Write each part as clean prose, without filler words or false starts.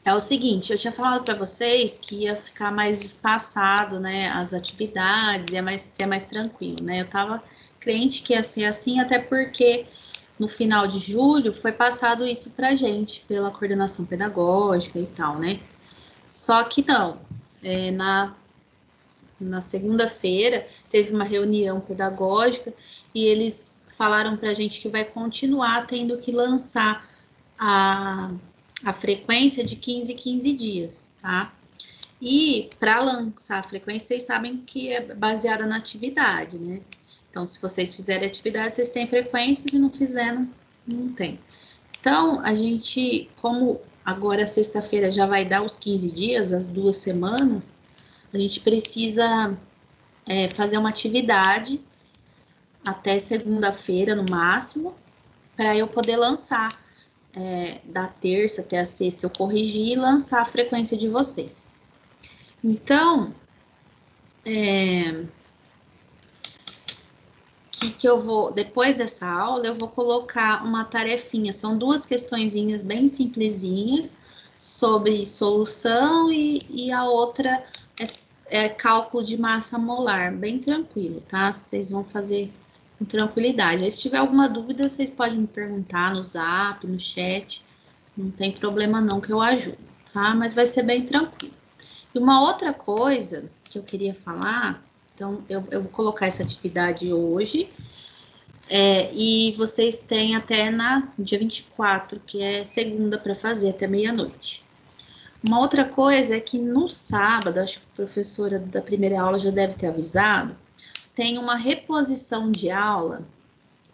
É o seguinte, eu tinha falado para vocês que ia ficar mais espaçado, né, as atividades, ser mais tranquilo, né? Eu estava crente que ia ser assim, até porque no final de julho foi passado isso para a gente pela coordenação pedagógica e tal, né? Só que não, na segunda-feira teve uma reunião pedagógica e eles falaram para a gente que vai continuar tendo que lançar a frequência de 15 em 15 dias, tá? E para lançar a frequência, vocês sabem que é baseada na atividade, né? Então, se vocês fizerem atividade, vocês têm frequência, se não fizerem, não tem. Então, a gente, como agora sexta-feira já vai dar os 15 dias, as 2 semanas, a gente precisa fazer uma atividade até segunda-feira, no máximo, para eu poder lançar da terça até a sexta, eu corrigir e lançar a frequência de vocês. Então, que eu vou, depois dessa aula, eu vou colocar uma tarefinha, são 2 questõezinhas bem simplesinhas, sobre solução e a outra é cálculo de massa molar, bem tranquilo, tá? Vocês vão fazer com tranquilidade. Aí, se tiver alguma dúvida, vocês podem me perguntar no zap, no chat, não tem problema não que eu ajudo, tá? Mas vai ser bem tranquilo. E uma outra coisa que eu queria falar, então eu vou colocar essa atividade hoje, e vocês têm até dia 24, que é segunda, para fazer até meia-noite. Uma outra coisa é que no sábado, acho que a professora da primeira aula já deve ter avisado, tem uma reposição de aula,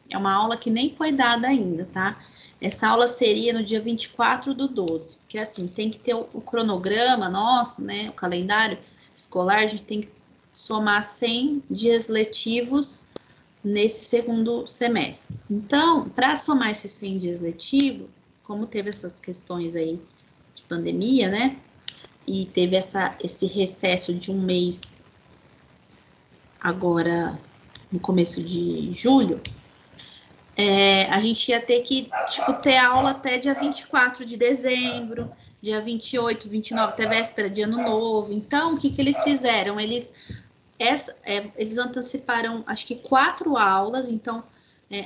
é uma aula que nem foi dada ainda, tá? Essa aula seria no dia 24/12, porque assim, tem que ter o cronograma nosso, né, o calendário escolar, a gente tem que somar 100 dias letivos nesse segundo semestre. Então, para somar esses 100 dias letivos, como teve essas questões aí de pandemia, né, e teve esse recesso de um mês agora no começo de julho, a gente ia ter que, ter aula até dia 24 de dezembro, dia 28, 29, até véspera de ano novo. Então, o que eles fizeram? Eles anteciparam, acho que 4 aulas. Então,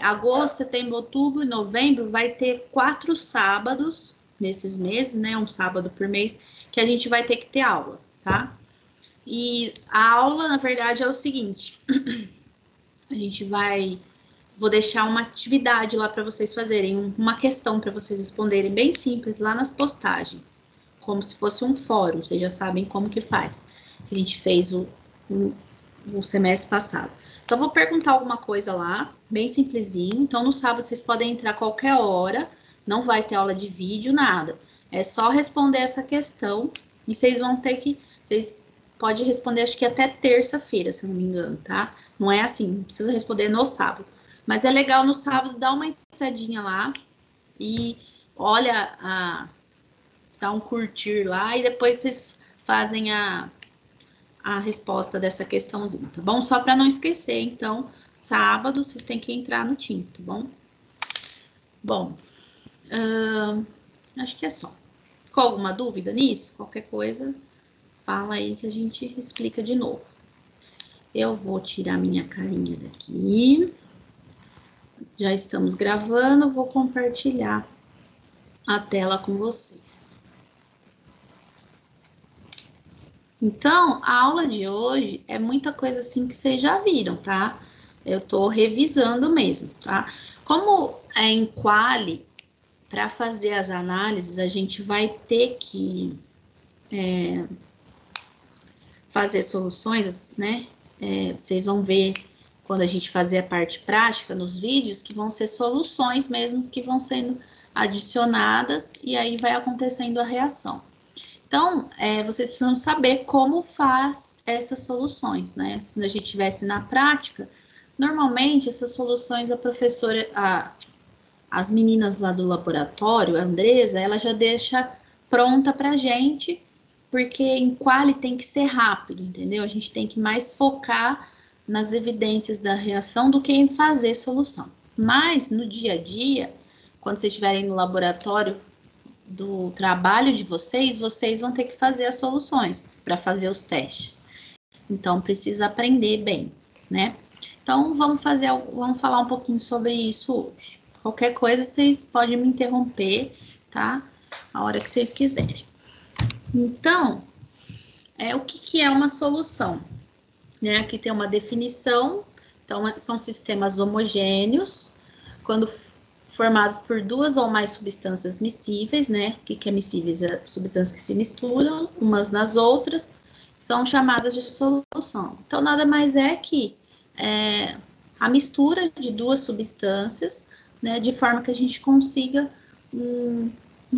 agosto, setembro, outubro e novembro vai ter 4 sábados nesses meses, né? Um sábado por mês, que a gente vai ter que ter aula, tá? E a aula, na verdade, é o seguinte: a gente vou deixar uma atividade lá para vocês fazerem, uma questão para vocês responderem bem simples lá nas postagens, como se fosse um fórum, vocês já sabem como que faz, que a gente fez o semestre passado. Então, vou perguntar alguma coisa lá, bem simplesinho. Então, no sábado, vocês podem entrar a qualquer hora, não vai ter aula de vídeo, nada. É só responder essa questão e vocês vão ter que... Vocês podem responder, acho que até terça-feira, se eu não me engano, tá? Não é assim, não precisa responder no sábado. Mas é legal no sábado dar uma entradinha lá e olha, dá um curtir lá e depois vocês fazem a resposta dessa questãozinha, tá bom? Só para não esquecer, então, sábado vocês têm que entrar no Teams, tá bom? Bom, acho que é só. Ficou alguma dúvida nisso? Qualquer coisa, fala aí que a gente explica de novo. Eu vou tirar minha carinha daqui. Já estamos gravando, vou compartilhar a tela com vocês. Então, a aula de hoje é muita coisa assim que vocês já viram, tá? Eu tô revisando mesmo, tá? Como é em Quali, para fazer as análises, a gente vai ter que fazer soluções, né? Vocês vão ver quando a gente fazer a parte prática nos vídeos, que vão ser soluções mesmo que vão sendo adicionadas e aí vai acontecendo a reação. Então, vocês precisam saber como faz essas soluções, né? Se a gente tivesse na prática, normalmente essas soluções a professora, as meninas lá do laboratório, a Andresa, ela já deixa pronta pra gente, porque em Quali tem que ser rápido, entendeu? A gente tem que mais focar nas evidências da reação do que em fazer solução. Mas, no dia a dia, quando vocês estiverem no laboratório, do trabalho de vocês, vocês vão ter que fazer as soluções para fazer os testes. Então, precisa aprender bem, né? Então, vamos falar um pouquinho sobre isso hoje. Qualquer coisa, vocês podem me interromper, tá? A hora que vocês quiserem. Então, o que é uma solução? Né? Aqui tem uma definição. Então, são sistemas homogêneos, quando formados por duas ou mais substâncias miscíveis, né? O que é miscíveis? É substâncias que se misturam umas nas outras, são chamadas de solução. Então, nada mais é que a mistura de duas substâncias, né? De forma que a gente consiga um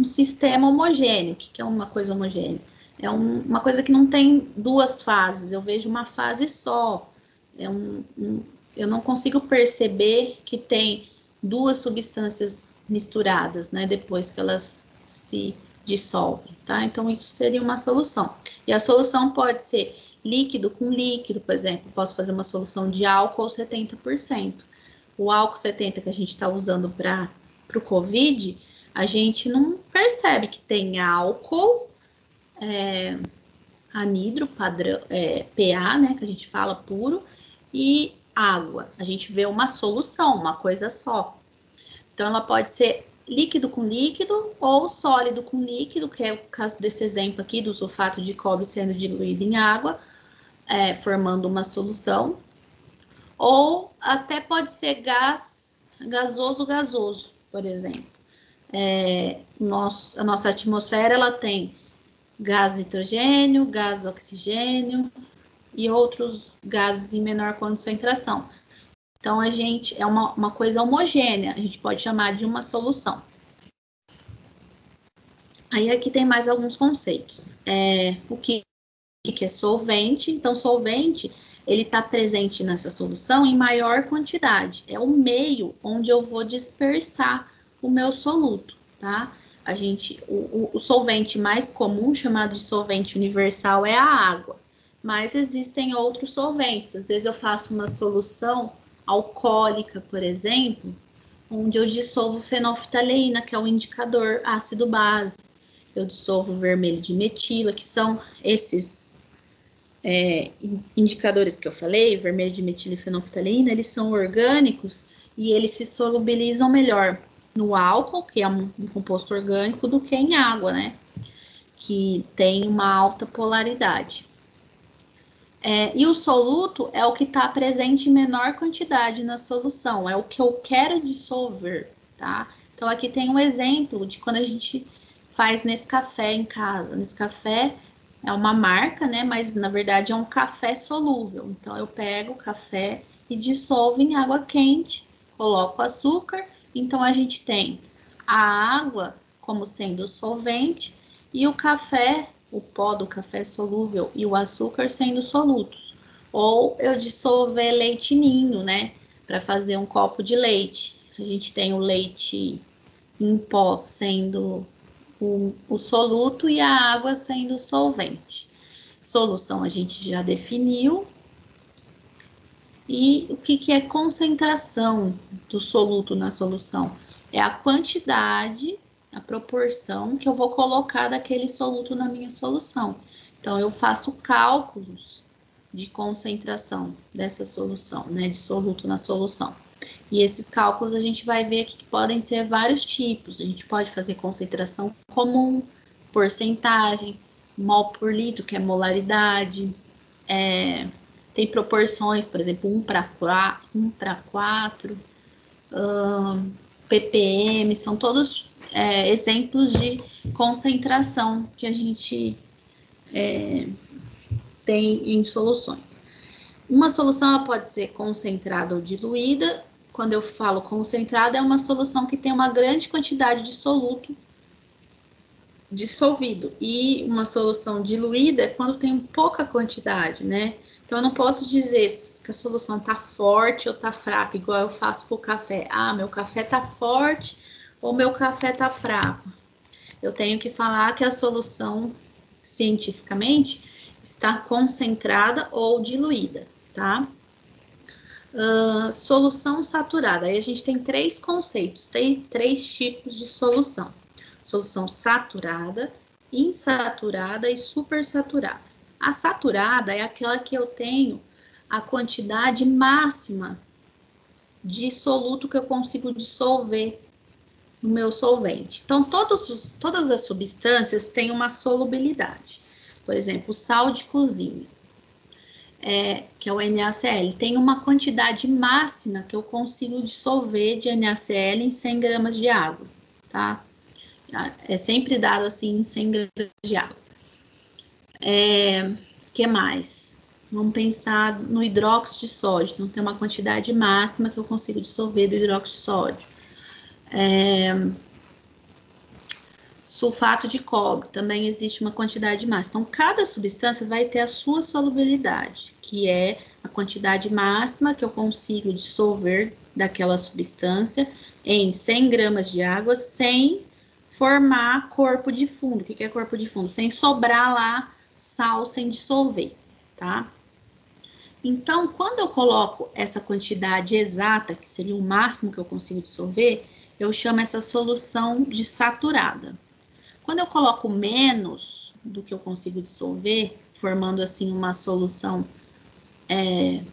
sistema homogêneo. O que é uma coisa homogênea? É uma coisa que não tem duas fases, eu vejo uma fase só. Eu não consigo perceber que tem duas substâncias misturadas, né, depois que elas se dissolvem, tá? Então, isso seria uma solução. E a solução pode ser líquido com líquido, por exemplo, posso fazer uma solução de álcool 70%. O álcool 70% que a gente está usando para o COVID, a gente não percebe que tem álcool, anidro, padrão, PA, né, que a gente fala puro, e água. A gente vê uma solução, uma coisa só. Então, ela pode ser líquido com líquido ou sólido com líquido, que é o caso desse exemplo aqui do sulfato de cobre sendo diluído em água, formando uma solução. Ou até pode ser gasoso, por exemplo. A nossa atmosfera, ela tem gás hidrogênio, gás oxigênio e outros gases em menor concentração. Então, a gente é uma coisa homogênea, a gente pode chamar de uma solução. Aí, aqui tem mais alguns conceitos. O que é solvente? Então, solvente, ele está presente nessa solução em maior quantidade. É o meio onde eu vou dispersar o meu soluto, tá? O solvente mais comum, chamado de solvente universal, é a água. Mas existem outros solventes. Às vezes eu faço uma solução alcoólica, por exemplo, onde eu dissolvo fenolftaleína, que é o indicador ácido-base. Eu dissolvo vermelho de metila, que são esses indicadores que eu falei, vermelho de metila e fenolftaleína, eles são orgânicos e eles se solubilizam melhor no álcool, que é um composto orgânico, do que em água, né? Que tem uma alta polaridade. E o soluto é o que está presente em menor quantidade na solução, é o que eu quero dissolver, tá? Então, aqui tem um exemplo de quando a gente faz Nescafé em casa. Nescafé é uma marca, né? Mas, na verdade, é um café solúvel. Então, eu pego o café e dissolvo em água quente, coloco açúcar. Então, a gente tem a água como sendo solvente e o café, o pó do café solúvel e o açúcar sendo solutos. Ou eu dissolver leite ninho, né? Para fazer um copo de leite. A gente tem o leite em pó sendo o soluto e a água sendo o solvente. Solução a gente já definiu. E o que é concentração do soluto na solução? É a quantidade, a proporção que eu vou colocar daquele soluto na minha solução. Então, eu faço cálculos de concentração dessa solução, né, de soluto na solução. E esses cálculos a gente vai ver aqui que podem ser vários tipos. A gente pode fazer concentração comum, porcentagem, mol por litro, que é molaridade. Tem proporções, por exemplo, 1 para 4, ppm, são todos exemplos de concentração que a gente tem em soluções. Uma solução ela pode ser concentrada ou diluída. Quando eu falo concentrada, é uma solução que tem uma grande quantidade de soluto dissolvido. E uma solução diluída é quando tem pouca quantidade, né? Então, eu não posso dizer que a solução tá forte ou tá fraca, igual eu faço com o café. Ah, meu café tá forte ou meu café tá fraco. Eu tenho que falar que a solução, cientificamente, está concentrada ou diluída, tá? Solução saturada. Aí a gente tem três conceitos, tem três tipos de solução. solução saturada, insaturada e supersaturada. A saturada é aquela que eu tenho a quantidade máxima de soluto que eu consigo dissolver no meu solvente. Então, todas as substâncias têm uma solubilidade. Por exemplo, o sal de cozinha, que é o NaCl, tem uma quantidade máxima que eu consigo dissolver de NaCl em 100 gramas de água, tá? É sempre dado assim em 100 gramas de água. Que mais? Vamos pensar no hidróxido de sódio. Não tem uma quantidade máxima que eu consigo dissolver do hidróxido de sódio. Sulfato de cobre, também existe uma quantidade máxima. Então, cada substância vai ter a sua solubilidade, que é a quantidade máxima que eu consigo dissolver daquela substância em 100 gramas de água, sem formar corpo de fundo. O que é corpo de fundo? Sem sobrar lá sal sem dissolver, tá? Então, quando eu coloco essa quantidade exata, que seria o máximo que eu consigo dissolver, eu chamo essa solução de saturada. Quando eu coloco menos do que eu consigo dissolver, formando assim uma solução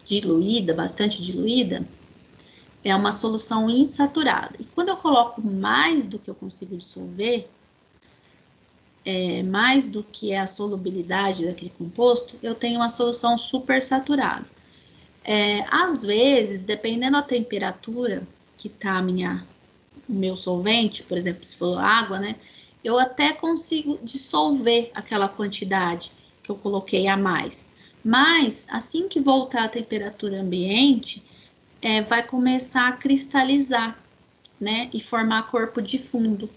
diluída, bastante diluída, é uma solução insaturada. E quando eu coloco mais do que eu consigo dissolver, mais do que é a solubilidade daquele composto, eu tenho uma solução supersaturada. Às vezes, dependendo da temperatura que está o meu solvente, por exemplo, se for água, né? Eu até consigo dissolver aquela quantidade que eu coloquei a mais. Mas, assim que voltar à temperatura ambiente, vai começar a cristalizar, né? E formar corpo de fundo.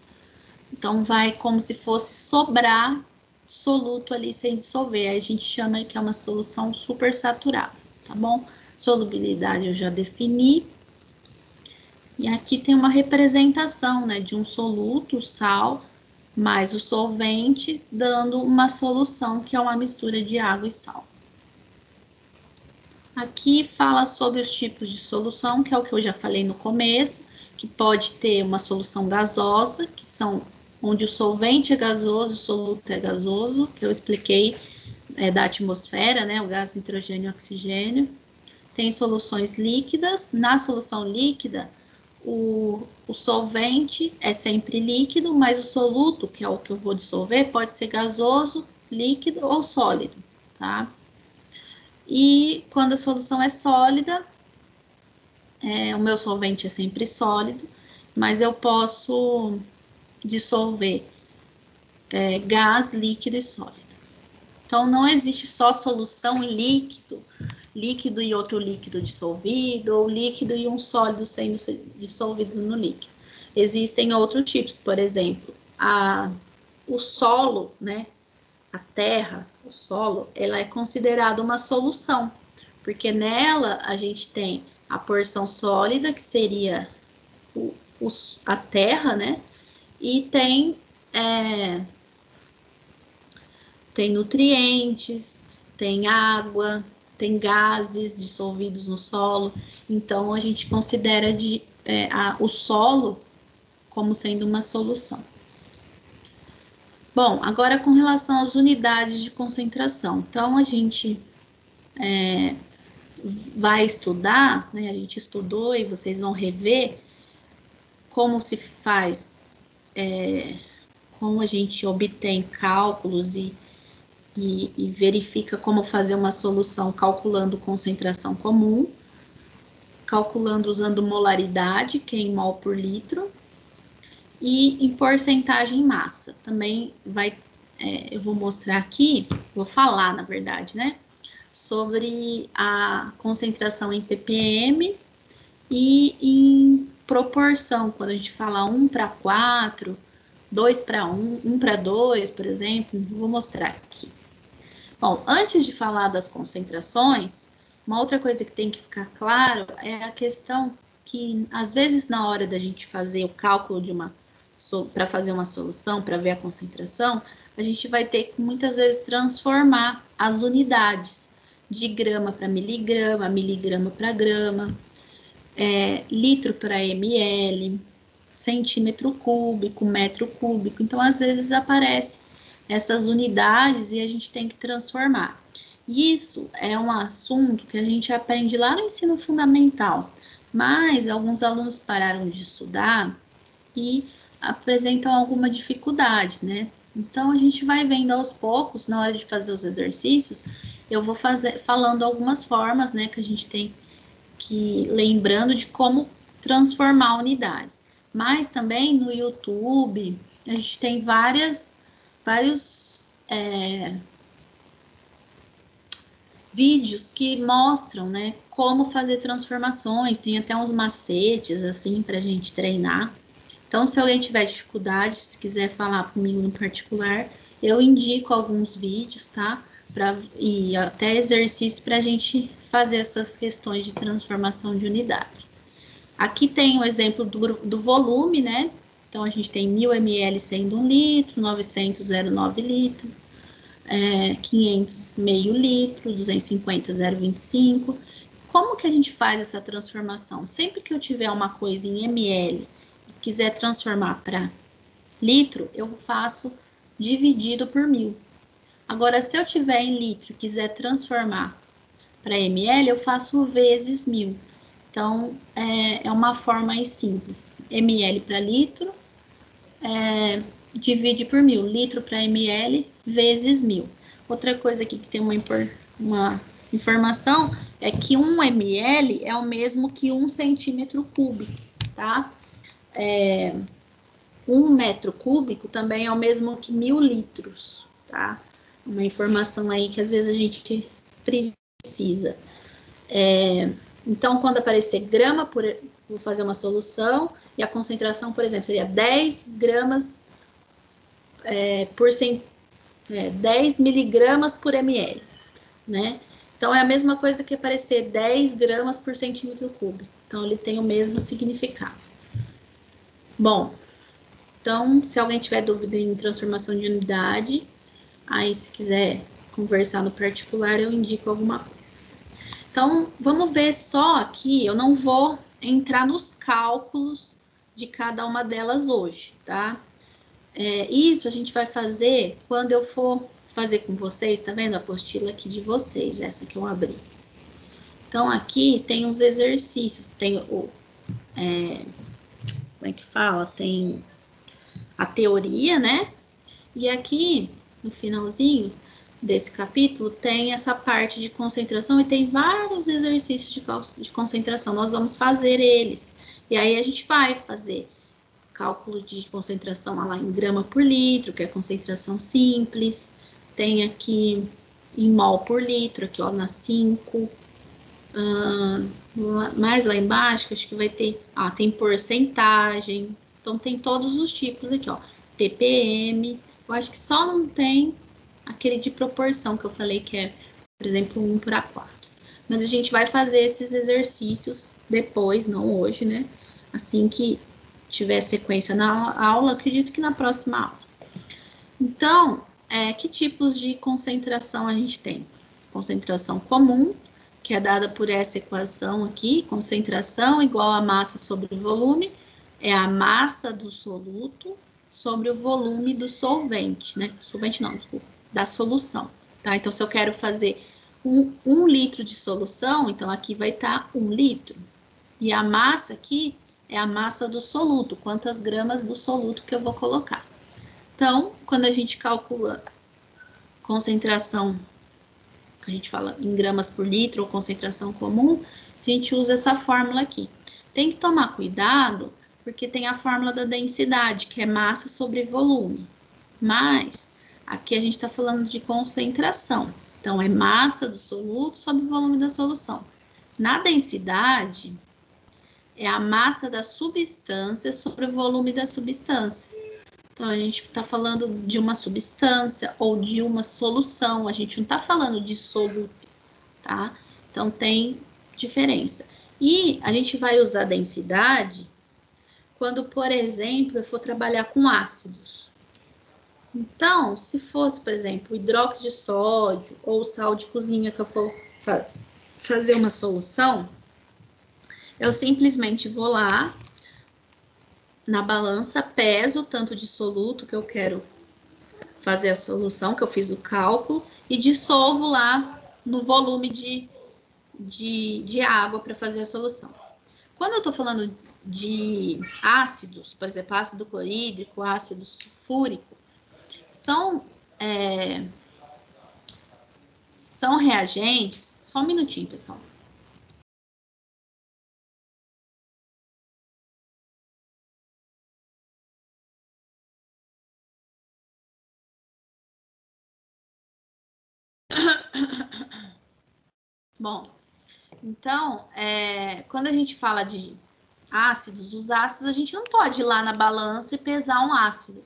Então, vai como se fosse sobrar soluto ali sem dissolver. Aí a gente chama que é uma solução supersaturada, tá bom? Solubilidade eu já defini. E aqui tem uma representação, né, de um soluto, sal, mais o solvente, dando uma solução que é uma mistura de água e sal. Aqui fala sobre os tipos de solução, que é o que eu já falei no começo, que pode ter uma solução gasosa, que são onde o solvente é gasoso, o soluto é gasoso, que eu expliquei da atmosfera, né, o gás nitrogênio e oxigênio. Tem soluções líquidas. Na solução líquida, o solvente é sempre líquido, mas o soluto, que é o que eu vou dissolver, pode ser gasoso, líquido ou sólido, tá? E quando a solução é sólida, o meu solvente é sempre sólido, mas eu posso dissolver gás, líquido e sólido. Então, não existe só solução líquido e outro líquido dissolvido, ou líquido e um sólido sendo dissolvido no líquido. Existem outros tipos, por exemplo, o solo, né? A terra, o solo, ela é considerada uma solução, porque nela a gente tem a porção sólida, que seria a terra, né? E tem nutrientes, tem água, tem gases dissolvidos no solo. Então, a gente considera o solo como sendo uma solução. Bom, agora com relação às unidades de concentração. Então, a gente vai estudar, né? A gente estudou e vocês vão rever como se faz, como a gente obtém cálculos e verifica como fazer uma solução calculando concentração comum, calculando usando molaridade, que é em mol por litro, e em porcentagem em massa. Também eu vou mostrar aqui, vou falar, na verdade, né, sobre a concentração em ppm e em proporção, quando a gente fala 1:4, 2:1, 1:2, por exemplo. Vou mostrar aqui. Bom, antes de falar das concentrações, uma outra coisa que tem que ficar claro é a questão que, às vezes, na hora da gente fazer o cálculo para fazer uma solução, para ver a concentração, a gente vai ter que, muitas vezes, transformar as unidades de grama para miligrama, miligrama para grama, litro para ml, centímetro cúbico, metro cúbico. Então, às vezes aparece essas unidades e a gente tem que transformar. Isso é um assunto que a gente aprende lá no ensino fundamental, mas alguns alunos pararam de estudar e apresentam alguma dificuldade, né? Então, a gente vai vendo aos poucos, na hora de fazer os exercícios, eu vou falando algumas formas, né, que a gente tem que, lembrando de como transformar unidades. Mas também no YouTube, a gente tem vários vídeos que mostram, né, como fazer transformações, tem até uns macetes, assim, para a gente treinar. Então, se alguém tiver dificuldade, se quiser falar comigo no particular, eu indico alguns vídeos, tá? E até exercícios para a gente fazer essas questões de transformação de unidade. Aqui tem o exemplo do volume, né? Então, a gente tem 1000 ml sendo 1 litro, 900, 0,9 litro, 500, meio litro, 250, 0,25. Como que a gente faz essa transformação? Sempre que eu tiver uma coisa em ml e quiser transformar para litro, eu faço dividido por 1000. Agora, se eu tiver em litro e quiser transformar para ml, eu faço vezes 1000. Então, é uma forma aí simples. ml para litro, divide por 1000. Litro para ml, vezes 1000. Outra coisa aqui que tem uma informação é que 1 ml é o mesmo que 1 centímetro cúbico, tá? 1 metro cúbico também é o mesmo que 1000 litros, tá? Uma informação aí que às vezes a gente precisa. Então, quando aparecer grama por... Vou fazer uma solução e a concentração, por exemplo, seria 10 gramas 10 miligramas por ml, né? Então, é a mesma coisa que aparecer 10 gramas por centímetro cúbico. Então, ele tem o mesmo significado. Bom, então, se alguém tiver dúvida em transformação de unidade, aí se quiser conversar no particular, eu indico alguma coisa. Então, vamos ver só aqui, eu não vou entrar nos cálculos de cada uma delas hoje, tá? Isso a gente vai fazer quando eu for fazer com vocês, tá vendo a apostila aqui de vocês, essa que eu abri. Então, aqui tem uns exercícios, tem como é que fala? Tem a teoria, né? E aqui, no finalzinho desse capítulo, tem essa parte de concentração e tem vários exercícios de concentração. Nós vamos fazer eles. E aí a gente vai fazer cálculo de concentração lá em grama por litro, que é concentração simples. Tem aqui em mol por litro, aqui ó, na 5. Mais lá embaixo, acho que vai ter, tem porcentagem. Então tem todos os tipos aqui, ó. ppm. Eu acho que só não tem aquele de proporção que eu falei que é, por exemplo, 1/4. Mas a gente vai fazer esses exercícios depois, não hoje, né? Assim que tiver sequência na aula, acredito que na próxima aula. Então, que tipos de concentração a gente tem? Concentração comum, que é dada por essa equação aqui, concentração igual a massa sobre o volume, é a massa do soluto sobre o volume do solvente, né? Solvente não, desculpa, da solução, tá? Então, se eu quero fazer 1 litro de solução, então aqui vai estar 1 litro. E a massa aqui é a massa do soluto, quantas gramas do soluto que eu vou colocar. Então, quando a gente calcula concentração, que a gente fala em gramas por litro ou concentração comum, a gente usa essa fórmula aqui. Tem que tomar cuidado, porque tem a fórmula da densidade, que é massa sobre volume. Mas, aqui a gente está falando de concentração. Então, é massa do soluto sobre o volume da solução. Na densidade, é a massa da substância sobre o volume da substância. Então, a gente está falando de uma substância ou de uma solução. A gente não está falando de soluto, tá? Então, tem diferença. E a gente vai usar densidade quando, por exemplo, eu for trabalhar com ácidos. Então, se fosse, por exemplo, hidróxido de sódio ou sal de cozinha que eu for fazer uma solução, eu simplesmente vou lá, na balança, peso o tanto de soluto que eu quero fazer a solução, que eu fiz o cálculo, e dissolvo lá no volume de água para fazer a solução. Quando eu estou falando de ácidos, por exemplo, ácido clorídrico, ácido sulfúrico, são reagentes. Só um minutinho, pessoal. Bom, então, quando a gente fala de ácidos, os ácidos a gente não pode ir lá na balança e pesar um ácido,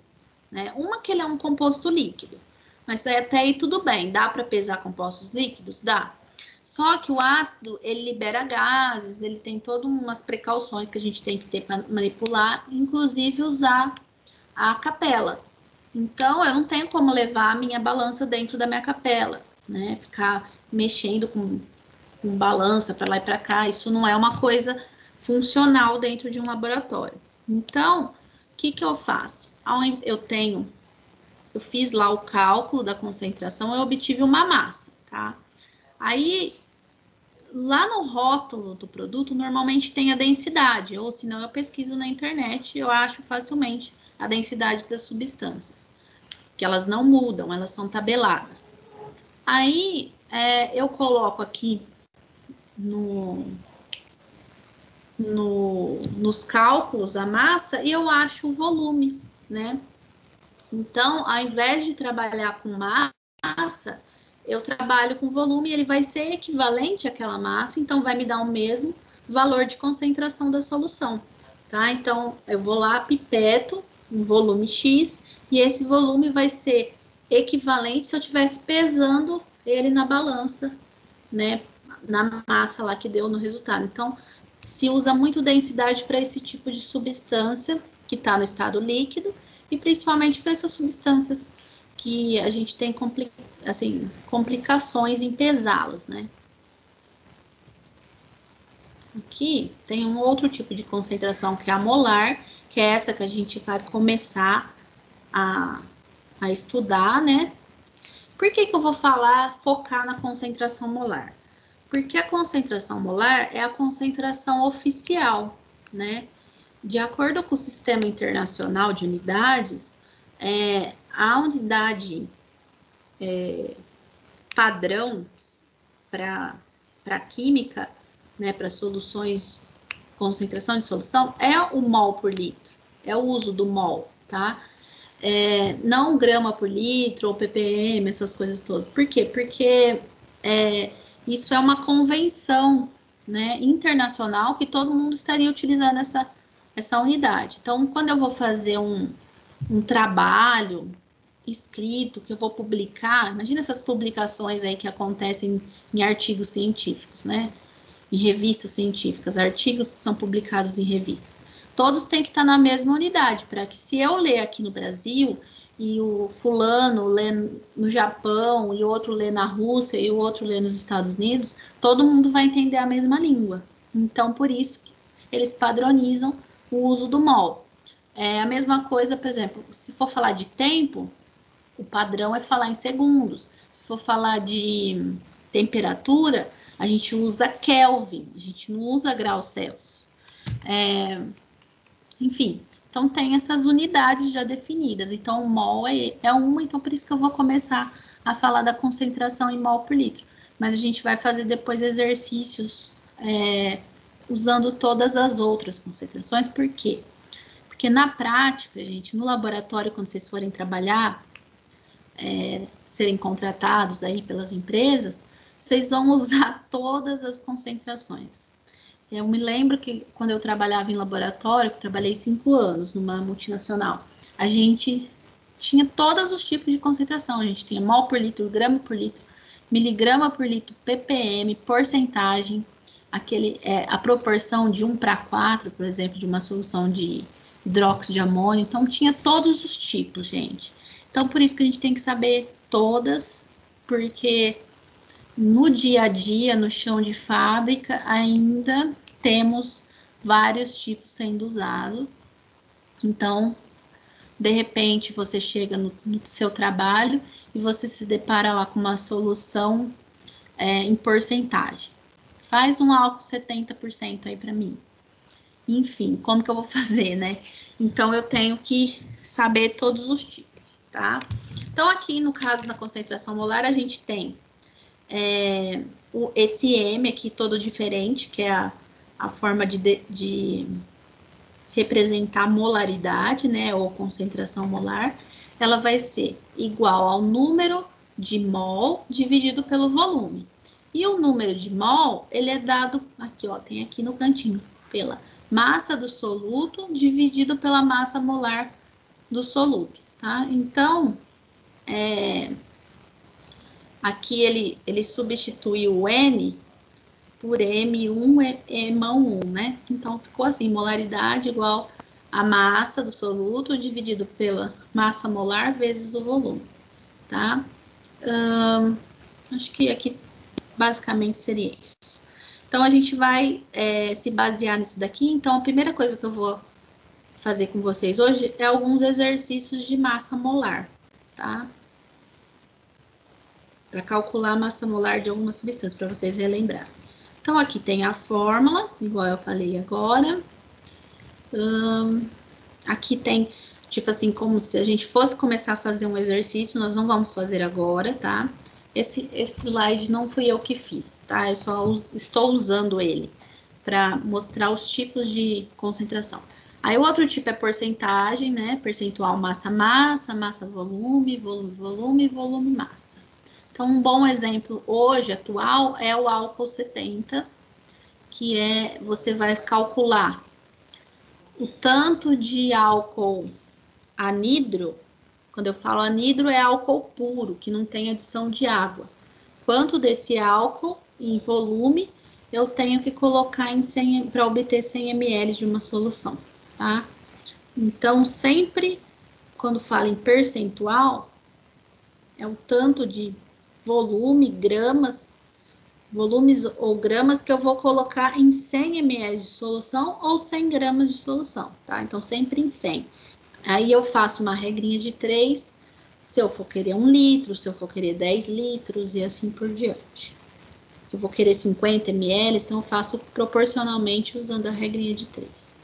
né? Uma que ele é um composto líquido, mas até aí tudo bem, dá para pesar compostos líquidos? Dá. Só que o ácido, ele libera gases, ele tem todas umas precauções que a gente tem que ter para manipular, inclusive usar a capela. Então, eu não tenho como levar a minha balança dentro da minha capela, né? Ficar mexendo com balança para lá e para cá, isso não é uma coisa funcional dentro de um laboratório. Então, o que eu faço? Eu fiz lá o cálculo da concentração, eu obtive uma massa, tá? Aí, lá no rótulo do produto, normalmente tem a densidade, ou senão eu pesquiso na internet, eu acho facilmente a densidade das substâncias, que elas não mudam, elas são tabeladas. Aí, eu coloco aqui nos cálculos a massa e eu acho o volume, né? Então, ao invés de trabalhar com massa, eu trabalho com volume, ele vai ser equivalente àquela massa, então vai me dar o mesmo valor de concentração da solução, tá? Então, eu vou lá, pipeto um volume X, e esse volume vai ser equivalente se eu estivesse pesando ele na balança, né? Na massa lá que deu no resultado. Então, se usa muito densidade para esse tipo de substância que está no estado líquido e principalmente para essas substâncias que a gente tem complicações em pesá-las, né? Aqui tem um outro tipo de concentração que é a molar, que é essa que a gente vai começar a estudar, né? Por que eu vou focar na concentração molar? Porque a concentração molar é a concentração oficial, né? De acordo com o Sistema Internacional de Unidades, a unidade padrão para química, né, para soluções, concentração de solução, é o mol por litro, é o uso do mol, tá? Não grama por litro ou ppm, essas coisas todas. Por quê? Porque isso é uma convenção, né, internacional que todo mundo estaria utilizando essa unidade. Então, quando eu vou fazer um trabalho escrito que eu vou publicar, imagina essas publicações aí que acontecem em artigos científicos, né? Em revistas científicas, artigos que são publicados em revistas. Todos têm que estar na mesma unidade, para que se eu ler aqui no Brasil e o fulano lê no Japão e outro lê na Rússia e o outro lê nos Estados Unidos, todo mundo vai entender a mesma língua. Então, por isso que eles padronizam o uso do mol. É a mesma coisa, por exemplo, se for falar de tempo, o padrão é falar em segundos. Se for falar de temperatura, a gente usa Kelvin, a gente não usa graus Celsius. Enfim, então tem essas unidades já definidas. Então, o mol é uma, então por isso que eu vou começar a falar da concentração em mol por litro. Mas a gente vai fazer depois exercícios usando todas as outras concentrações. Por quê? Porque na prática, gente, no laboratório, quando vocês forem trabalhar, serem contratados aí pelas empresas, vocês vão usar todas as concentrações. Eu me lembro que quando eu trabalhava em laboratório, eu trabalhei 5 anos numa multinacional, a gente tinha todos os tipos de concentração. A gente tinha mol por litro, grama por litro, miligrama por litro, ppm, porcentagem, a proporção de 1:4, por exemplo, de uma solução de hidróxido de amônio. Então, tinha todos os tipos, gente. Então, por isso que a gente tem que saber todas, porque no dia a dia, no chão de fábrica, ainda temos vários tipos sendo usados. Então, de repente, você chega no seu trabalho e você se depara lá com uma solução em porcentagem. Faz um álcool 70% aí para mim. Enfim, como que eu vou fazer, né? Então, eu tenho que saber todos os tipos, tá? Então, aqui no caso da concentração molar, a gente tem esse M aqui todo diferente, que é a forma de representar a molaridade, né, ou concentração molar. Ela vai ser igual ao número de mol dividido pelo volume. E o número de mol, ele é dado, aqui ó, tem aqui no cantinho, pela massa do soluto dividido pela massa molar do soluto, tá? Então, aqui ele substitui o N por M1 EMA1, né? Então, ficou assim, molaridade igual a massa do soluto dividido pela massa molar vezes o volume, tá? Acho que aqui basicamente seria isso. Então, a gente vai se basear nisso daqui. Então, a primeira coisa que eu vou fazer com vocês hoje é alguns exercícios de massa molar, tá? Para calcular a massa molar de alguma substância, para vocês relembrarem. Então, aqui tem a fórmula, igual eu falei agora. Aqui tem, tipo assim, como se a gente fosse começar a fazer um exercício, nós não vamos fazer agora, tá? Esse slide não fui eu que fiz, tá? Eu só estou usando ele para mostrar os tipos de concentração. Aí o outro tipo é porcentagem, né? Percentual massa-massa, massa-volume, volume-volume, volume-massa. Então, um bom exemplo hoje, atual, é o álcool 70, que você vai calcular o tanto de álcool anidro. Quando eu falo anidro, é álcool puro, que não tem adição de água. Quanto desse álcool, em volume, eu tenho que colocar para obter 100 ml de uma solução, tá? Então, sempre, quando falo em percentual, é o tanto de volume, volumes ou gramas que eu vou colocar em 100 ml de solução ou 100 gramas de solução, tá? Então, sempre em 100. Aí eu faço uma regrinha de 3, se eu for querer 1 litro, se eu for querer 10 litros e assim por diante. Se eu vou querer 50 ml, então eu faço proporcionalmente usando a regrinha de 3.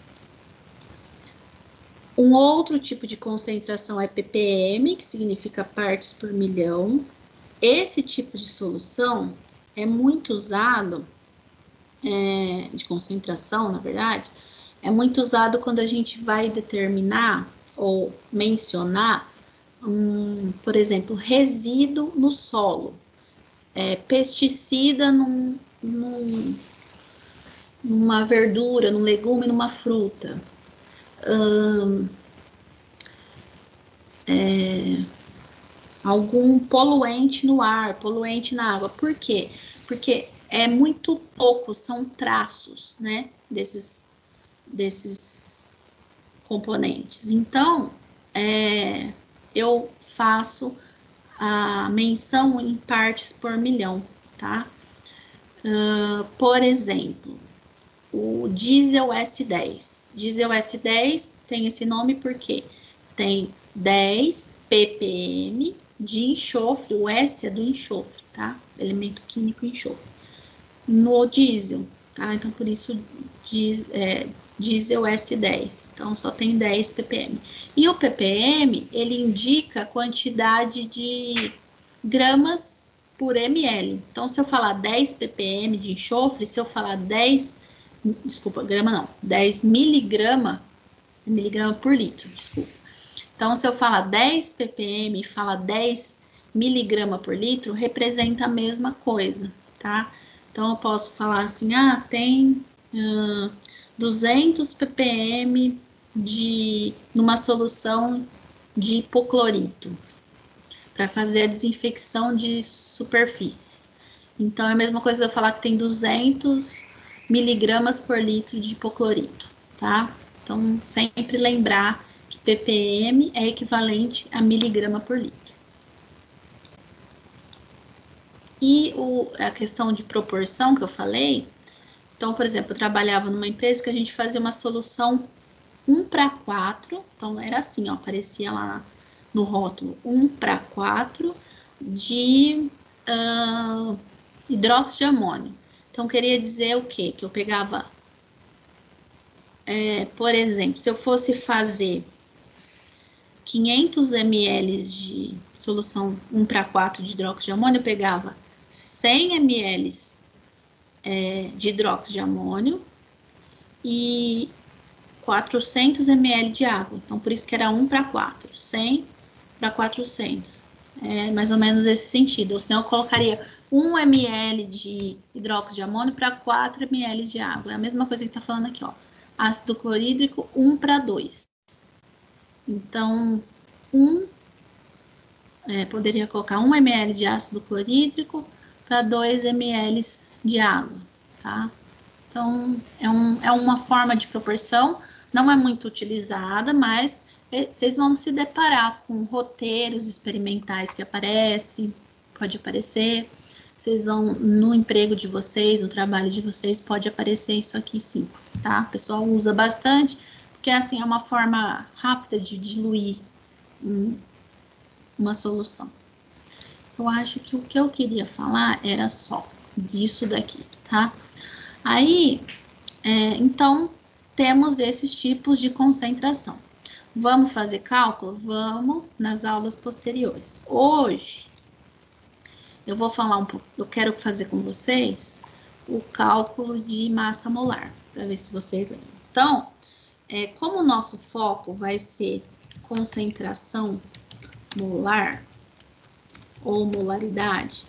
Um outro tipo de concentração é ppm, que significa partes por milhão. Esse tipo de solução é muito usado, de concentração, na verdade, é muito usado quando a gente vai determinar ou mencionar, por exemplo, resíduo no solo, pesticida numa verdura, num legume, numa fruta. Algum poluente no ar, poluente na água. Por quê? Porque é muito pouco, são traços, né, desses componentes. Então, eu faço a menção em partes por milhão, tá? Por exemplo, o diesel S10. Diesel S10 tem esse nome porque tem 10 ppm de enxofre, o S é do enxofre, tá? Elemento químico enxofre. No diesel, tá? Então, por isso, diesel S10. Então, só tem 10 ppm. E o ppm, ele indica a quantidade de gramas por ml. Então, se eu falar 10 ppm de enxofre, se eu falar 10 miligrama por litro, desculpa. Então, se eu falar 10 ppm e falar 10 miligrama por litro, representa a mesma coisa, tá? Então, eu posso falar assim, tem 200 ppm numa solução de hipoclorito, para fazer a desinfecção de superfícies. Então, é a mesma coisa eu falar que tem 200 miligramas por litro de hipoclorito, tá? Então, sempre lembrar que ppm é equivalente a miligrama por litro. E a questão de proporção que eu falei, então, por exemplo, eu trabalhava numa empresa que a gente fazia uma solução 1:4, então era assim, ó, aparecia lá no rótulo, 1:4 de hidróxido de amônio. Então, queria dizer o quê? Que eu pegava, por exemplo, se eu fosse fazer 500 ml de solução 1:4 de hidróxido de amônio, eu pegava 100 ml de hidróxido de amônio e 400 ml de água. Então, por isso que era 1:4, 100 para 400. É mais ou menos esse sentido. Ou senão eu colocaria 1 ml de hidróxido de amônio para 4 ml de água. É a mesma coisa que está falando aqui, ó. Ácido clorídrico 1:2. Então, poderia colocar 1 ml de ácido clorídrico para 2 ml de água, tá? Então, é uma forma de proporção, não é muito utilizada, mas vocês vão se deparar com roteiros experimentais que aparecem, pode aparecer. Vocês vão, no emprego de vocês, no trabalho de vocês, pode aparecer isso aqui sim, tá? O pessoal usa bastante, porque assim, é uma forma rápida de diluir uma solução. Eu acho que o que eu queria falar era só disso daqui, tá? Aí, então, temos esses tipos de concentração. Vamos fazer cálculo? Vamos nas aulas posteriores. Hoje, eu vou falar um pouco, eu quero fazer com vocês o cálculo de massa molar, para ver se vocês lembram. Então, como o nosso foco vai ser concentração molar ou molaridade,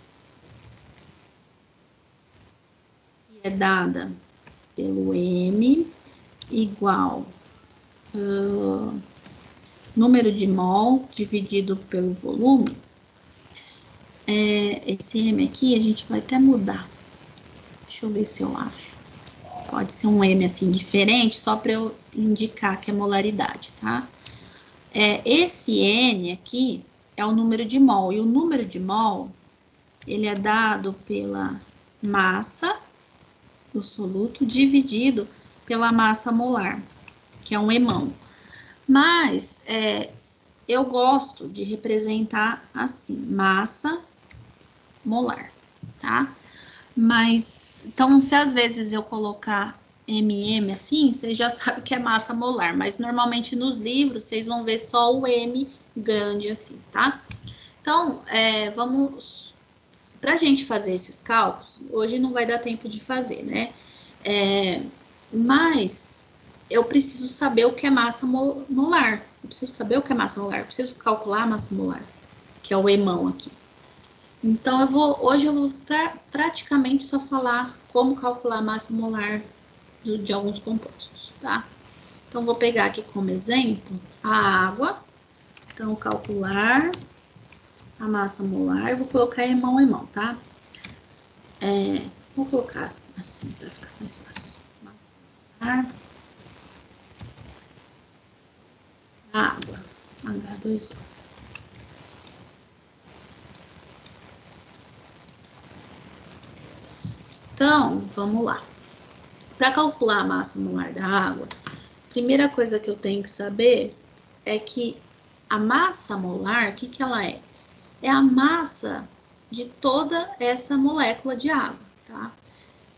que é dada pelo M igual número de mol dividido pelo volume, esse M aqui a gente vai até mudar. Deixa eu ver se eu acho. Pode ser um M assim diferente, só para eu indicar que é molaridade, tá? Esse N aqui é o número de mol, e o número de mol, ele é dado pela massa do soluto dividido pela massa molar, que é um emão. Mas eu gosto de representar assim, massa molar, tá? Mas, então, se às vezes eu colocar MM assim, vocês já sabem que é massa molar, mas normalmente nos livros vocês vão ver só o M grande assim, tá? Então, vamos, pra gente fazer esses cálculos, hoje não vai dar tempo de fazer, né? Mas eu preciso saber o que é massa molar. Eu preciso saber o que é massa molar, eu preciso calcular a massa molar, que é o emão aqui. Então, hoje eu vou praticamente só falar como calcular a massa molar de alguns compostos, tá? Então, vou pegar aqui como exemplo a água. Então, calcular a massa molar. Eu vou colocar emão, tá? Vou colocar assim para ficar mais fácil. Massa molar. Água. H2O. Então, vamos lá. Para calcular a massa molar da água, a primeira coisa que eu tenho que saber é que a massa molar, o que ela é? É a massa de toda essa molécula de água, tá?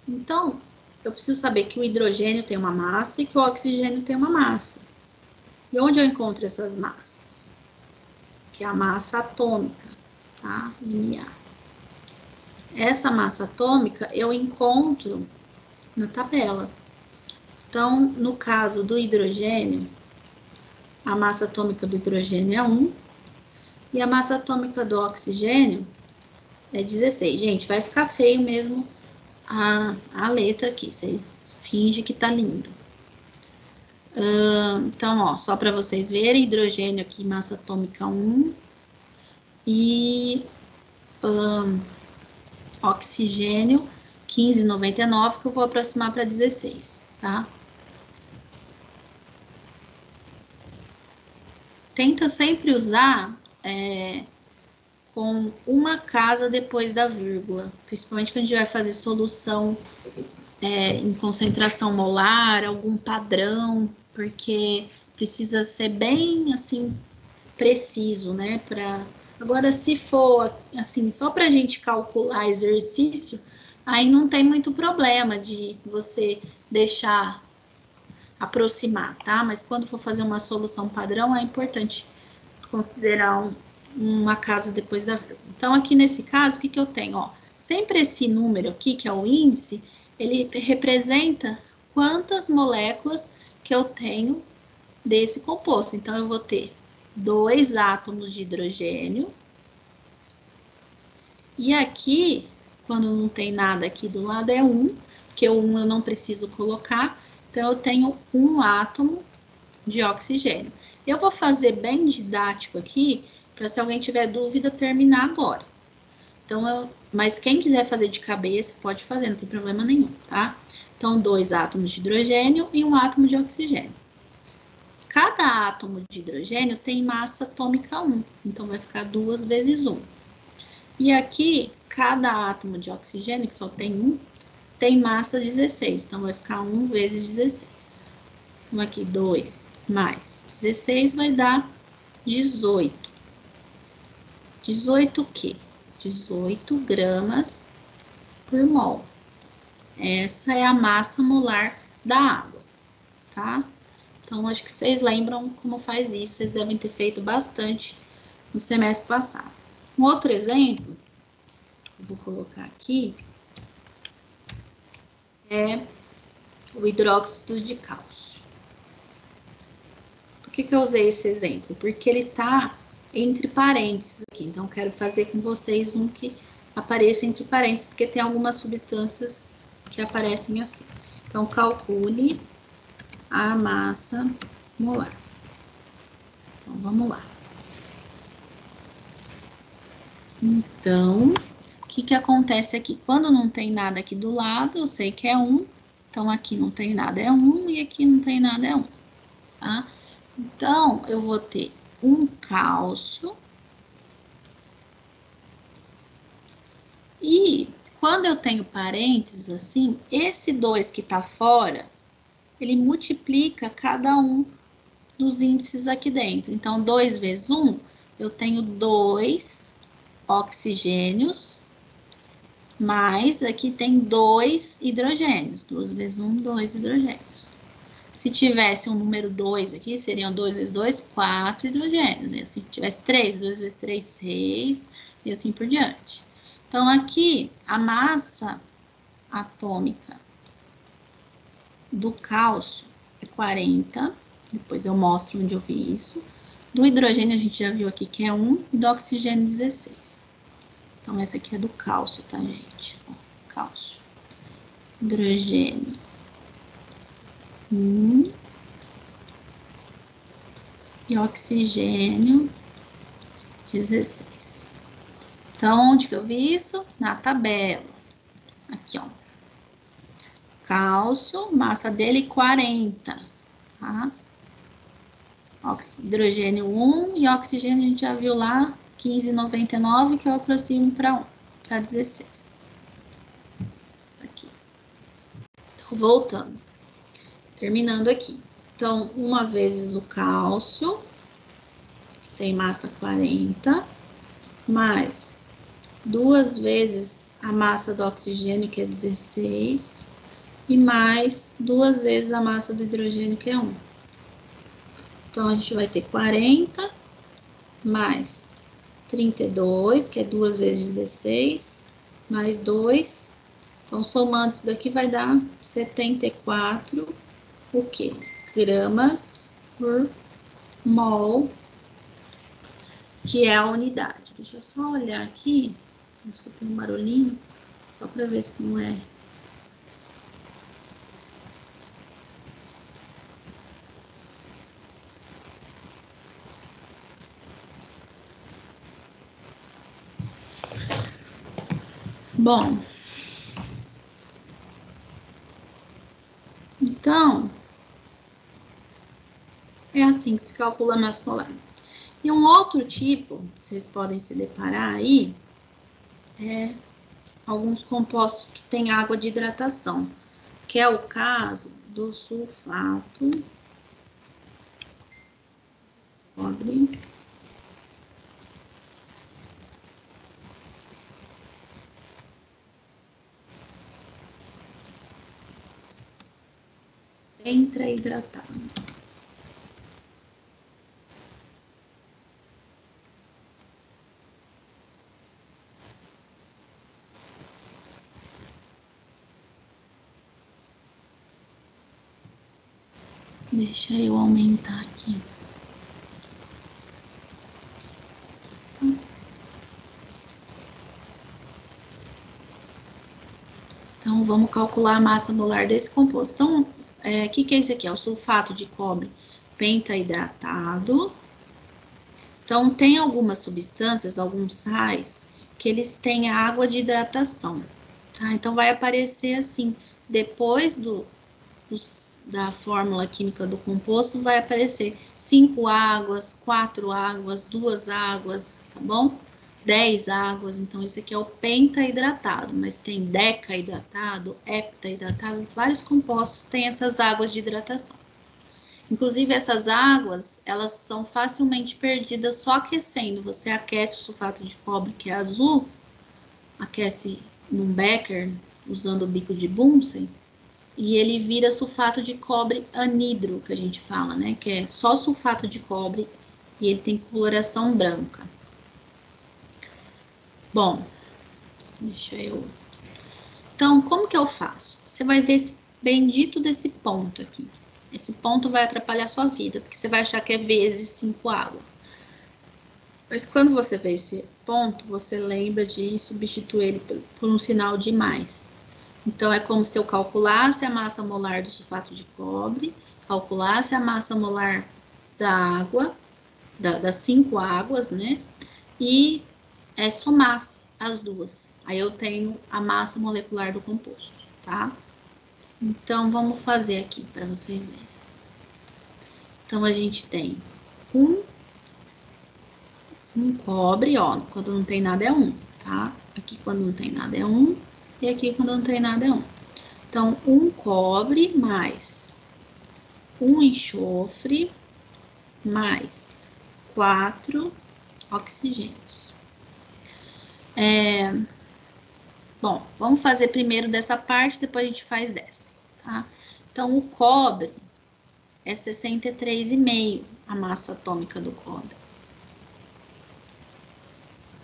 Então, eu preciso saber que o hidrogênio tem uma massa e que o oxigênio tem uma massa. E onde eu encontro essas massas? Que é a massa atômica, tá? Ma. Essa massa atômica eu encontro na tabela. Então, no caso do hidrogênio, a massa atômica do hidrogênio é 1 e a massa atômica do oxigênio é 16. Gente, vai ficar feio mesmo a letra aqui, vocês fingem que tá lindo. Então, ó, só para vocês verem, hidrogênio aqui, massa atômica 1 e oxigênio 15,99, que eu vou aproximar para 16, tá? Tenta sempre usar com uma casa depois da vírgula, principalmente quando a gente vai fazer solução em concentração molar, algum padrão, porque precisa ser bem, assim, preciso, né? Agora, se for, assim, só para a gente calcular exercício, aí não tem muito problema de você deixar aproximar, tá? Mas quando for fazer uma solução padrão, é importante considerar uma casa depois da vírgula. Então, aqui nesse caso, o que eu tenho? Ó, sempre esse número aqui, que é o índice, ele representa quantas moléculas que eu tenho desse composto. Então, eu vou ter 2 átomos de hidrogênio. E aqui, quando não tem nada aqui do lado, é 1, porque o 1 eu não preciso colocar. Então, eu tenho 1 átomo de oxigênio. Eu vou fazer bem didático aqui, para se alguém tiver dúvida, terminar agora. Então, mas quem quiser fazer de cabeça, pode fazer, não tem problema nenhum, tá? Então, 2 átomos de hidrogênio e 1 átomo de oxigênio. Cada átomo de hidrogênio tem massa atômica 1, então vai ficar 2 vezes 1. E aqui, cada átomo de oxigênio, que só tem 1, tem massa 16, então vai ficar 1 vezes 16. Então, aqui, 2 mais 16 vai dar 18. 18 o quê? 18 gramas por mol. Essa é a massa molar da água, tá? Então, acho que vocês lembram como faz isso. Vocês devem ter feito bastante no semestre passado. Um outro exemplo, eu vou colocar aqui, é o hidróxido de cálcio. Por que eu usei esse exemplo? Porque ele está entre parênteses aqui. Então, eu quero fazer com vocês um que apareça entre parênteses, porque tem algumas substâncias que aparecem assim. Então, calcule a massa molar. Então, vamos lá. Então, o que acontece aqui? Quando não tem nada aqui do lado, eu sei que é 1. Então, aqui não tem nada, é 1. E aqui não tem nada, é 1. Tá? Então, eu vou ter um cálcio. E quando eu tenho parênteses assim, esse 2 que tá fora, ele multiplica cada um dos índices aqui dentro. Então, 2 vezes 1, eu tenho 2 oxigênios, mais aqui tem 2 hidrogênios. 2 vezes 1, 2 hidrogênios. Se tivesse um número 2 aqui, seriam 2 vezes 2, 4 hidrogênios. Né? Se tivesse 3, 2 vezes 3, 6, e assim por diante. Então, aqui, a massa atômica do cálcio é 40. Depois eu mostro onde eu vi isso. Do hidrogênio, a gente já viu aqui que é 1, e do oxigênio, 16. Então, essa aqui é do cálcio, tá, gente? Ó, cálcio. Hidrogênio. 1. E oxigênio, 16. Então, onde que eu vi isso? Na tabela. Aqui, ó. Cálcio, massa dele 40, tá? Hidrogênio 1 e oxigênio a gente já viu lá, 15,99, que eu aproximo para 1, para 16. Aqui. Então, voltando. Terminando aqui. Então, 1 vezes o cálcio, que tem massa 40, mais 2 vezes a massa do oxigênio, que é 16, e mais 2 vezes a massa do hidrogênio, que é 1. Então, a gente vai ter 40 mais 32, que é 2 vezes 16, mais 2. Então, somando isso daqui, vai dar 74, o quê? Gramas por mol, que é a unidade. Deixa eu só olhar aqui, acho que tem um barulhinho, só para ver se não é. Bom, então, é assim que se calcula a massa molar. E um outro tipo, vocês podem se deparar aí, é alguns compostos que têm água de hidratação, que é o caso do sulfato cobre. Pentra-hidratado. Deixa eu aumentar aqui. Então, vamos calcular a massa molar desse composto. Então, o que é esse aqui? É o sulfato de cobre pentahidratado. Então, tem algumas substâncias, alguns sais, que eles têm água de hidratação. Tá? Então, vai aparecer assim, depois da fórmula química do composto, vai aparecer 5 águas, 4 águas, 2 águas, tá bom? 10 águas, então esse aqui é o pentahidratado, mas tem decahidratado, heptahidratado, vários compostos têm essas águas de hidratação. Inclusive essas águas, elas são facilmente perdidas só aquecendo. Você aquece o sulfato de cobre, que é azul, aquece num becker, usando o bico de Bunsen, e ele vira sulfato de cobre anidro, que a gente fala, né? Que é só sulfato de cobre e ele tem coloração branca. Bom, deixa eu... Então, como que eu faço? Você vai ver esse bendito desse ponto aqui. Esse ponto vai atrapalhar a sua vida, porque você vai achar que é vezes 5 água. Mas quando você vê esse ponto, você lembra de substituir ele por um sinal de mais. Então, é como se eu calculasse a massa molar do sulfato de cobre, calculasse a massa molar da água, das 5 águas, né? E somasse as duas. Aí eu tenho a massa molecular do composto, tá? Então, vamos fazer aqui para vocês verem. Então, a gente tem um cobre, ó, quando não tem nada é 1, tá? Aqui quando não tem nada é 1, e aqui quando não tem nada é 1. Então, um cobre mais um enxofre mais 4 oxigênios. Bom, vamos fazer primeiro dessa parte, depois a gente faz dessa, tá? Então, o cobre é 63,5 a massa atômica do cobre.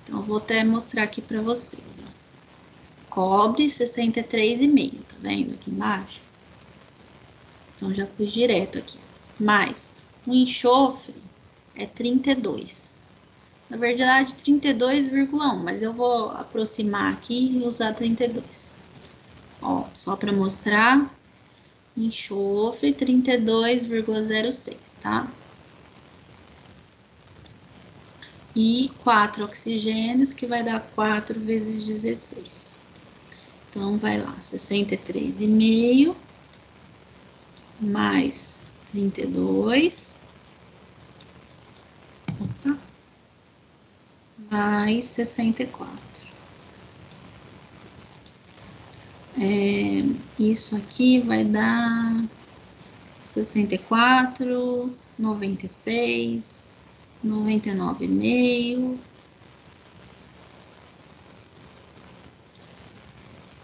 Então, eu vou até mostrar aqui para vocês, ó. Cobre 63,5, tá vendo aqui embaixo? Então, já pus direto aqui. Mais o enxofre é 32. Na verdade, 32,1, mas eu vou aproximar aqui e usar 32. Ó, só para mostrar, enxofre 32,06, tá? E 4 oxigênios, que vai dar 4 vezes 16. Então, vai lá, 63,5 mais 32. Opa. Mais 64. Isso aqui vai dar 64, 96, 99,5.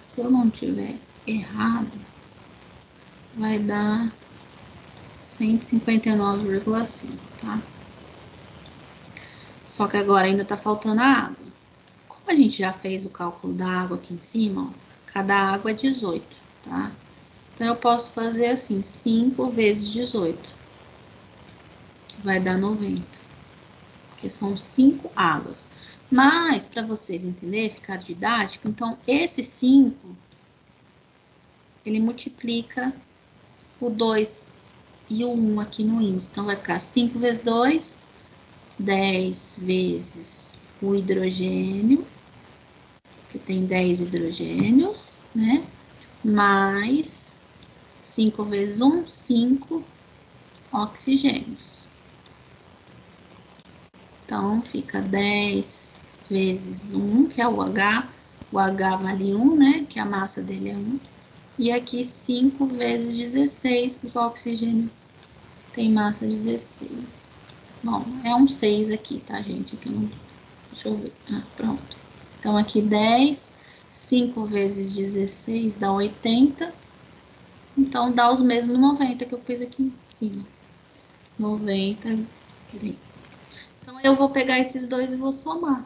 Se eu não tiver errado, vai dar 159,5, tá? Só que agora ainda tá faltando a água. Como a gente já fez o cálculo da água aqui em cima, ó, cada água é 18, tá? Então, eu posso fazer assim, 5 vezes 18, que vai dar 90, porque são 5 águas. Mas, para vocês entenderem, ficar didático, então, esse 5, ele multiplica o 2 e o 1 aqui no índice. Então, vai ficar 5 vezes 2, 10 vezes o hidrogênio, que tem 10 hidrogênios, né? Mais 5 vezes 1, 5 oxigênios. Então, fica 10 vezes 1, que é o H vale 1, né? Que a massa dele é 1. E aqui 5 vezes 16, porque o oxigênio tem massa 16. Bom, é um 6 aqui, tá, gente? Aqui não... Deixa eu ver. Ah, pronto. Então, aqui 10, 5 vezes 16 dá 80. Então, dá os mesmos 90 que eu fiz aqui em cima. 90. Então, eu vou pegar esses dois e vou somar,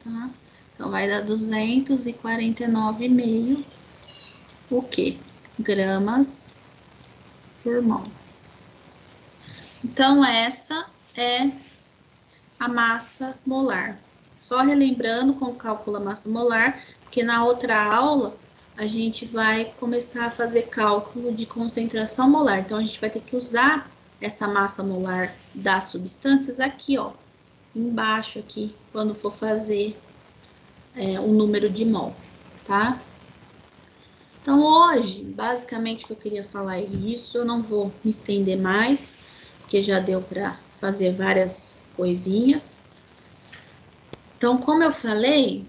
tá? Então, vai dar 249,5, o quê? Gramas por mol. Então, essa é a massa molar. Só relembrando como calcula a massa molar, porque na outra aula a gente vai começar a fazer cálculo de concentração molar. Então, a gente vai ter que usar essa massa molar das substâncias aqui, ó, embaixo aqui, quando for fazer o número de mol, tá? Então, hoje, basicamente, o que eu queria falar é isso. Eu não vou me estender mais, porque já deu para fazer várias coisinhas. Então, como eu falei,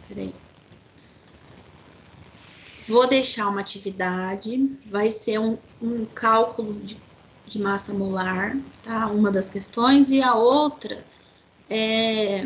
peraí. Vou deixar uma atividade, vai ser um cálculo de massa molar, tá? Uma das questões, e a outra é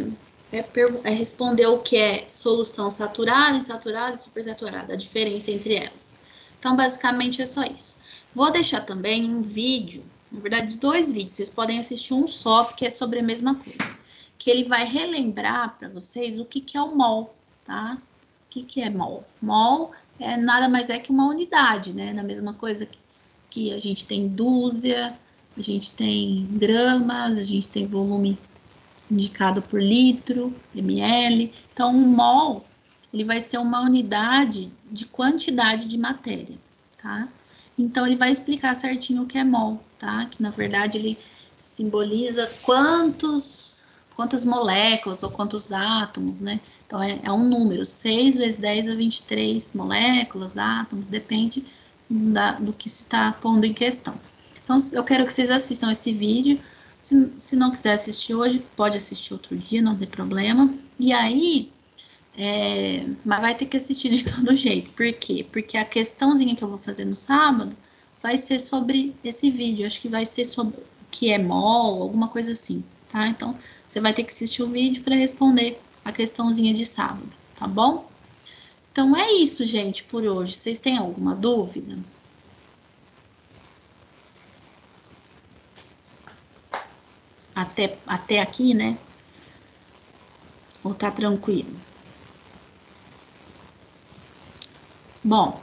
responder o que é solução saturada, insaturada e supersaturada, a diferença entre elas. Então, basicamente, é só isso. Vou deixar também um vídeo, na verdade, 2 vídeos, vocês podem assistir um só, porque é sobre a mesma coisa, que ele vai relembrar para vocês o que é o mol, tá? O que é mol? Mol nada mais é que uma unidade, né? Na mesma coisa que a gente tem dúzia, a gente tem gramas, a gente tem volume indicado por litro, ml. Então, um mol, ele vai ser uma unidade de quantidade de matéria, tá? Então, ele vai explicar certinho o que é mol, tá? Que, na verdade, ele simboliza quantas moléculas ou quantos átomos, né? Então, é um número, 6 vezes 10 a 23 moléculas, átomos, depende do que se está pondo em questão. Então, eu quero que vocês assistam esse vídeo. Se não quiser assistir hoje, pode assistir outro dia, não tem problema. E aí, mas vai ter que assistir de todo jeito. Por quê? Porque a questãozinha que eu vou fazer no sábado vai ser sobre esse vídeo. Acho que vai ser sobre o que é mol, alguma coisa assim, tá? Então, você vai ter que assistir o vídeo para responder a questãozinha de sábado, tá bom? Então, é isso, gente, por hoje. Vocês têm alguma dúvida? Até aqui, né? Ou tá tranquilo? Bom,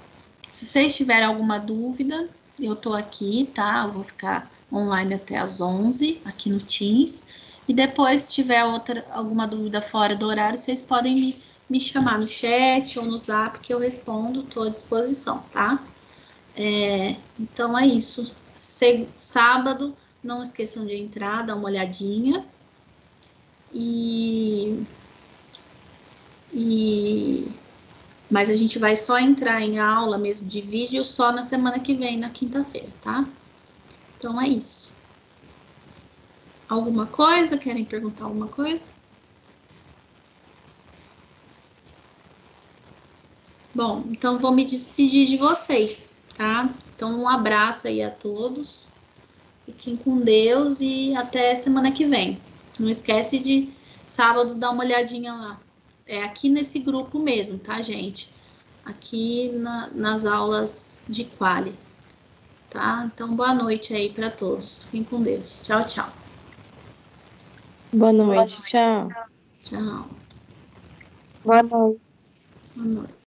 se vocês tiverem alguma dúvida, eu tô aqui, tá? Eu vou ficar online até às 11 aqui no Teams. E depois, se tiver alguma dúvida fora do horário, vocês podem me chamar no chat ou no Zap que eu respondo, tô à disposição, tá? Então é isso. Sábado, não esqueçam de entrar, dar uma olhadinha. Mas a gente vai só entrar em aula mesmo de vídeo só na semana que vem, na quinta-feira, tá? Então é isso. Alguma coisa? Querem perguntar alguma coisa? Bom, então vou me despedir de vocês, tá? Então um abraço aí a todos. Fiquem com Deus e até semana que vem. Não esquece de sábado dar uma olhadinha lá. É aqui nesse grupo mesmo, tá, gente? Aqui nas aulas de quali, tá? Então, boa noite aí para todos. Fiquem com Deus. Tchau, tchau. Boa noite, tchau. Tchau. Boa noite. Boa noite.